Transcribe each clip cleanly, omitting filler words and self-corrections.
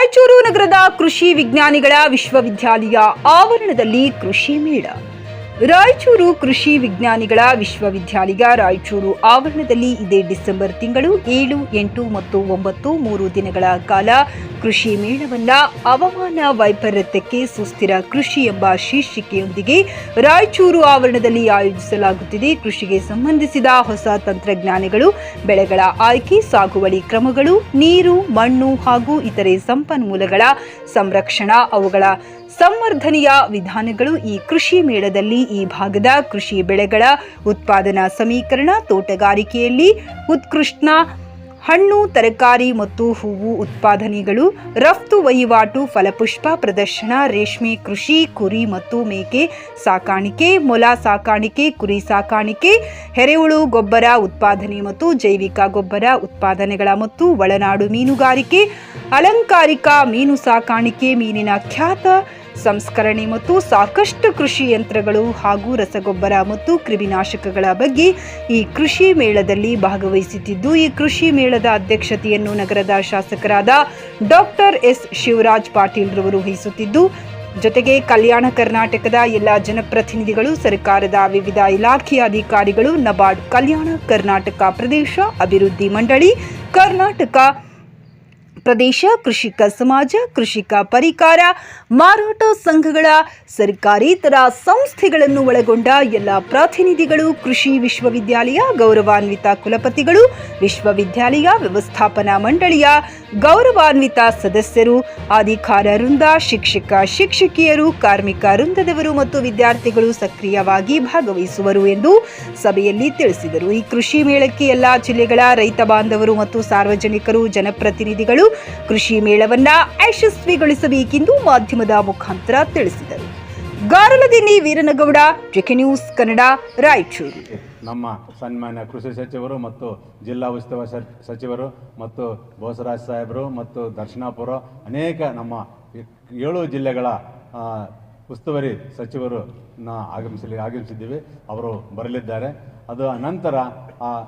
ರಾಯಚೂರು ನಗರದ ಕೃಷಿ ವಿಜ್ಞಾನಿಗಳ ವಿಶ್ವವಿದ್ಯಾಲಯ ಆವರಣದಲ್ಲಿ ಕೃಷಿ ಮೇಳ. ರಾಯಚೂರು ಕೃಷಿ ವಿಜ್ಞಾನಿಗಳ ವಿಶ್ವವಿದ್ಯಾಲಯ ರಾಯಚೂರು ಆವರಣದಲ್ಲಿ ಇದೇ ಡಿಸೆಂಬರ್ ತಿಂಗಳು 7, 8 ಮತ್ತು 9 3 ದಿನಗಳ ಕಾಲ ಕೃಷಿ ಮೇಳವನ್ನ ಹವಾಮಾನ ವೈಪರೀತ್ಯಕ್ಕೆ ಸುಸ್ಥಿರ ಕೃಷಿ ಎಂಬ ಶೀರ್ಷಿಕೆಯೊಂದಿಗೆ ರಾಯಚೂರು ಆವರಣದಲ್ಲಿ ಆಯೋಜಿಸಲಾಗುತ್ತಿದೆ. ಕೃಷಿಗೆ ಸಂಬಂಧಿಸಿದ ಹೊಸ ತಂತ್ರಜ್ಞಾನಗಳು, ಬೆಳೆಗಳ ಆಯ್ಕೆ, ಸಾಗುವಳಿ ಕ್ರಮಗಳು, ನೀರು, ಮಣ್ಣು ಹಾಗೂ ಇತರೆ ಸಂಪನ್ಮೂಲಗಳ ಸಂರಕ್ಷಣಾ, ಅವುಗಳ ಸಂವರ್ಧನೆಯ ವಿಧಾನಗಳು ಈ ಕೃಷಿ ಮೇಳದಲ್ಲಿ ಈ ಭಾಗದ ಕೃಷಿ ಬೆಳೆಗಳ ಉತ್ಪಾದನಾ ಸಮೀಕರಣ, ತೋಟಗಾರಿಕೆಯಲ್ಲಿ ಉತ್ಕೃಷ್ಟ ಹಣ್ಣು, ತರಕಾರಿ ಮತ್ತು ಹೂವು ಉತ್ಪಾದನೆಗಳು, ರಫ್ತು ವಹಿವಾಟು, ಫಲಪುಷ್ಪ ಪ್ರದರ್ಶನ, ರೇಷ್ಮೆ ಕೃಷಿ, ಕುರಿ ಮತ್ತು ಮೇಕೆ ಸಾಕಾಣಿಕೆ, ಮೊಲ ಸಾಕಾಣಿಕೆ, ಕುರಿ ಸಾಕಾಣಿಕೆ, ಎರೆಹುಳು ಗೊಬ್ಬರ ಉತ್ಪಾದನೆ ಮತ್ತು ಜೈವಿಕ ಗೊಬ್ಬರ ಉತ್ಪಾದನೆಗಳ ಮತ್ತು ಒಳನಾಡು ಮೀನುಗಾರಿಕೆ, ಅಲಂಕಾರಿಕ ಮೀನು ಸಾಕಾಣಿಕೆ, ಮೀನಿನ ಖ್ಯಾತ ಸಂಸ್ಕರಣೆ ಮತ್ತು ಸಾಕಷ್ಟು ಕೃಷಿ ಯಂತ್ರಗಳು ಹಾಗೂ ರಸಗೊಬ್ಬರ ಮತ್ತು ಕ್ರಿಮಿನಾಶಕಗಳ ಬಗ್ಗೆ ಈ ಕೃಷಿ ಮೇಳದಲ್ಲಿ ಭಾಗವಹಿಸುತ್ತಿದ್ದು, ಈ ಕೃಷಿ ಮೇಳದ ಅಧ್ಯಕ್ಷತೆಯನ್ನು ನಗರದ ಶಾಸಕರಾದ ಡಾಕ್ಟರ್ ಎಸ್ ಶಿವರಾಜ್ ಪಾಟೀಲ್ ರವರು ವಹಿಸುತ್ತಿದ್ದು, ಜೊತೆಗೆ ಕಲ್ಯಾಣ ಕರ್ನಾಟಕದ ಎಲ್ಲ ಜನಪ್ರತಿನಿಧಿಗಳು, ಸರ್ಕಾರದ ವಿವಿಧ ಇಲಾಖೆಯ ಅಧಿಕಾರಿಗಳು, ನಬಾರ್ಡ್, ಕಲ್ಯಾಣ ಕರ್ನಾಟಕ ಪ್ರದೇಶ ಅಭಿವೃದ್ಧಿ ಮಂಡಳಿ, ಕರ್ನಾಟಕ ಪ್ರದೇಶ ಕೃಷಿಕ ಸಮಾಜ, ಕೃಷಿಕ ಪರಿಕಾರ, ಮಾರಾಟ ಸಂಘಗಳ, ಸರ್ಕಾರೇತರ ಸಂಸ್ಥೆಗಳನ್ನು ಒಳಗೊಂಡ ಎಲ್ಲ ಪ್ರತಿನಿಧಿಗಳು, ಕೃಷಿ ವಿಶ್ವವಿದ್ಯಾಲಯ ಗೌರವಾನ್ವಿತ ಕುಲಪತಿಗಳು, ವಿಶ್ವವಿದ್ಯಾಲಯ ವ್ಯವಸ್ಥಾಪನಾ ಮಂಡಳಿಯ ಗೌರವಾನ್ವಿತ ಸದಸ್ಯರು, ಅಧಿಕಾರ ವೃಂದ, ಶಿಕ್ಷಕ ಶಿಕ್ಷಕಿಯರು, ಕಾರ್ಮಿಕ ವೃಂದದವರು ಮತ್ತು ವಿದ್ಯಾರ್ಥಿಗಳು ಸಕ್ರಿಯವಾಗಿ ಭಾಗವಹಿಸುವರು ಎಂದು ಸಭೆಯಲ್ಲಿ ತಿಳಿಸಿದರು. ಈ ಕೃಷಿ ಮೇಳಕ್ಕೆ ಎಲ್ಲ ಜಿಲ್ಲೆಗಳ ರೈತ ಬಾಂಧವರು ಮತ್ತು ಸಾರ್ವಜನಿಕರು, ಜನಪ್ರತಿನಿಧಿಗಳು ಕೃಷಿ ಮೇಳವನ್ನ ಯಶಸ್ವಿಗೊಳಿಸಬೇಕೆಂದು ಮಾಧ್ಯಮದ ಮುಖಾಂತರ ತಿಳಿಸಿದರು. ಗಾರಲದಿನ್ನಿ ವೀರನಗೌಡ, ಜೆಕೆ ನ್ಯೂಸ್ ಕನ್ನಡ, ರಾಯಚೂರು. ನಮ್ಮ ಸನ್ಮಾನ್ಯ ಕೃಷಿ ಸಚಿವರು ಮತ್ತು ಜಿಲ್ಲಾ ಉಸ್ತುವಾರಿ ಸಚಿವರು ಮತ್ತು ಬೋಸರಾಜ್ ಸಾಹೇಬರು ಮತ್ತು ದರ್ಶನಾಪುರ ಅನೇಕ ನಮ್ಮ 7 ಜಿಲ್ಲೆಗಳ ಉಸ್ತುವಾರಿ ಸಚಿವರು ಆಗಮಿಸಿದ್ದೀವಿ. ಅವರು ಬರಲಿದ್ದಾರೆ. ಅದು ನಂತರ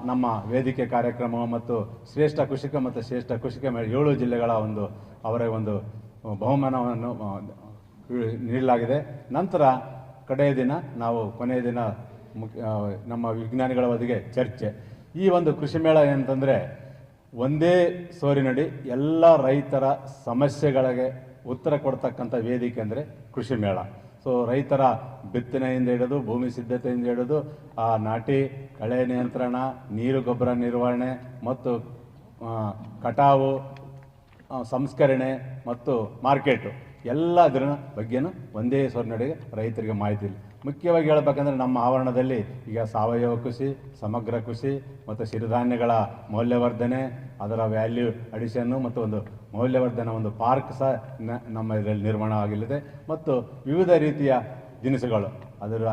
ನಮ್ಮ ವೇದಿಕೆ ಕಾರ್ಯಕ್ರಮ ಮತ್ತು ಶ್ರೇಷ್ಠ ಕೃಷಿಕ ಮತ್ತು ಶ್ರೇಷ್ಠ ಕೃಷಿಕ 7 ಜಿಲ್ಲೆಗಳ ಅವರ ಒಂದು ಬಹುಮಾನವನ್ನು ನೀಡಲಾಗಿದೆ. ನಂತರ ಕಡೆಯ ದಿನ ನಾವು ಕೊನೆಯ ದಿನ ನಮ್ಮ ವಿಜ್ಞಾನಿಗಳ ಒಳಗೆ ಚರ್ಚೆ. ಈ ಒಂದು ಕೃಷಿ ಮೇಳ ಏನಂತಂದರೆ ಒಂದೇ ಸೋರಿನಡಿ ಎಲ್ಲ ರೈತರ ಸಮಸ್ಯೆಗಳಿಗೆ ಉತ್ತರ ಕೊಡ್ತಕ್ಕಂಥ ವೇದಿಕೆ ಅಂದರೆ ಕೃಷಿ ಮೇಳ. ಸೊ ರೈತರ ಬಿತ್ತನೆಯಿಂದ ಹಿಡಿದು ಭೂಮಿ ಸಿದ್ಧತೆಯಿಂದ ಹಿಡಿದು ನಾಟಿ, ಕಳೆ ನಿಯಂತ್ರಣ, ನೀರು ಗೊಬ್ಬರ ನಿರ್ವಹಣೆ ಮತ್ತು ಕಟಾವು, ಸಂಸ್ಕರಣೆ ಮತ್ತು ಮಾರ್ಕೆಟು ಎಲ್ಲದರ ಬಗ್ಗೆನೂ ಒಂದೇ ಸೋರಿನಡಿಗೆ ರೈತರಿಗೆ ಮಾಹಿತಿ ಇಲ್ಲ. ಮುಖ್ಯವಾಗಿ ಹೇಳಬೇಕಂದ್ರೆ ನಮ್ಮ ಆವರಣದಲ್ಲಿ ಈಗ ಸಾವಯವ ಕೃಷಿ, ಸಮಗ್ರ ಕೃಷಿ ಮತ್ತು ಸಿರಿಧಾನ್ಯಗಳ ಮೌಲ್ಯವರ್ಧನೆ, ಅದರ ವ್ಯಾಲ್ಯೂ ಅಡಿಷನ್ನು ಮತ್ತು ಒಂದು ಮೌಲ್ಯವರ್ಧನೆ ಒಂದು ಪಾರ್ಕ್ ಸಹ ನಮ್ಮ ಇದರಲ್ಲಿ ನಿರ್ಮಾಣ ಆಗಲಿದೆ. ಮತ್ತು ವಿವಿಧ ರೀತಿಯ ದಿನಸುಗಳು, ಅದರ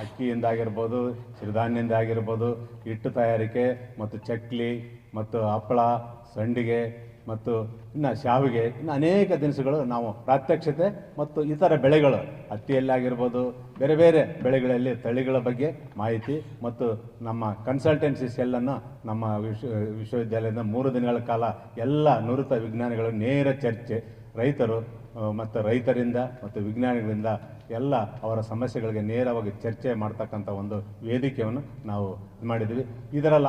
ಅಕ್ಕಿಯಿಂದ ಆಗಿರ್ಬೋದು, ಸಿರಿಧಾನ್ಯದಿಂದ ಆಗಿರ್ಬೋದು, ಹಿಟ್ಟು ತಯಾರಿಕೆ ಮತ್ತು ಚಕ್ಲಿ ಮತ್ತು ಹಪ್ಪಳ, ಸಂಡಿಗೆ ಮತ್ತು ಇನ್ನು ಶಾವಿಗೆ, ಇನ್ನು ಅನೇಕ ದಿನಸುಗಳು ನಾವು ಪ್ರಾತ್ಯಕ್ಷತೆ ಮತ್ತು ಇತರ ಬೆಳೆಗಳು, ಹತ್ತಿಯಲ್ಲಾಗಿರ್ಬೋದು, ಬೇರೆ ಬೇರೆ ಬೆಳೆಗಳಲ್ಲಿ ತಳಿಗಳ ಬಗ್ಗೆ ಮಾಹಿತಿ ಮತ್ತು ನಮ್ಮ ಕನ್ಸಲ್ಟೆನ್ಸಿ ಸೆಲ್ಲನ್ನು ನಮ್ಮ ವಿಶ್ವವಿದ್ಯಾಲಯದ 3 ದಿನಗಳ ಕಾಲ ಎಲ್ಲ ನುರಿತ ವಿಜ್ಞಾನಿಗಳ ನೇರ ಚರ್ಚೆ, ರೈತರು ಮತ್ತು ರೈತರಿಂದ ಮತ್ತು ವಿಜ್ಞಾನಿಗಳಿಂದ ಎಲ್ಲ ಅವರ ಸಮಸ್ಯೆಗಳಿಗೆ ನೇರವಾಗಿ ಚರ್ಚೆ ಮಾಡ್ತಕ್ಕಂಥ ಒಂದು ವೇದಿಕೆಯನ್ನು ನಾವು ಮಾಡಿದ್ವಿ. ಇದರಲ್ಲಿ